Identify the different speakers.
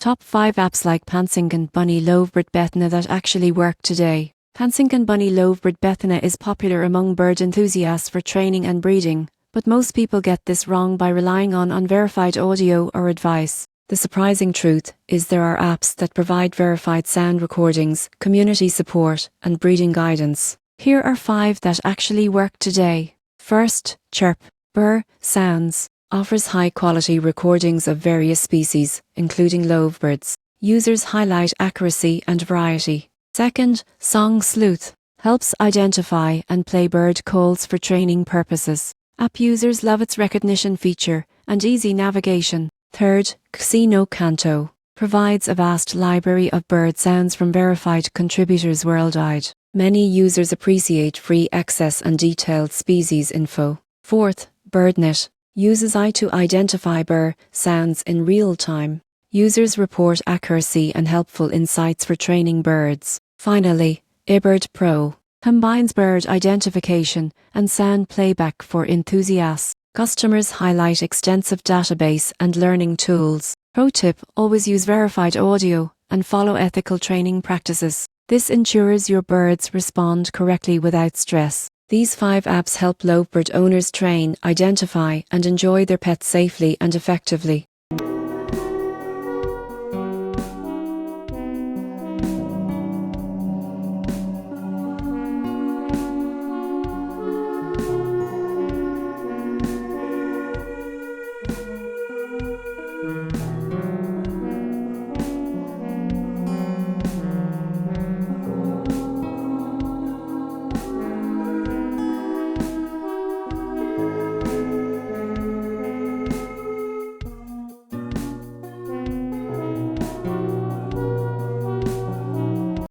Speaker 1: Top 5 apps like PANCINGAN BUNYI LOVEBIRD BETINA that actually work today. PANCINGAN BUNYI LOVEBIRD BETINA is popular among bird enthusiasts for training and breeding, but most people get this wrong by relying on unverified audio or advice. The surprising truth is there are apps that provide verified sound recordings, community support, and breeding guidance. Here are 5 that actually work today. First, Chirp. Bird Sounds offers high-quality recordings of various species, including lovebirds. Users highlight accuracy and variety. Second, Song Sleuth helps identify and play bird calls for training purposes. App users love its recognition feature and easy navigation. Third, Casino Canto provides a vast library of bird sounds from verified contributors worldwide. Many users appreciate free access and detailed species info. Fourth, BirdNet uses AI to identify bird sounds in real time. Users report accuracy and helpful insights for training birds. Finally, eBird Pro combines bird identification and sound playback for enthusiasts. Customers highlight extensive database and learning tools. Pro tip: always use verified audio and follow ethical training practices. This ensures your birds respond correctly without stress. These 5 apps help lovebird owners train, identify, and enjoy their pets safely and effectively.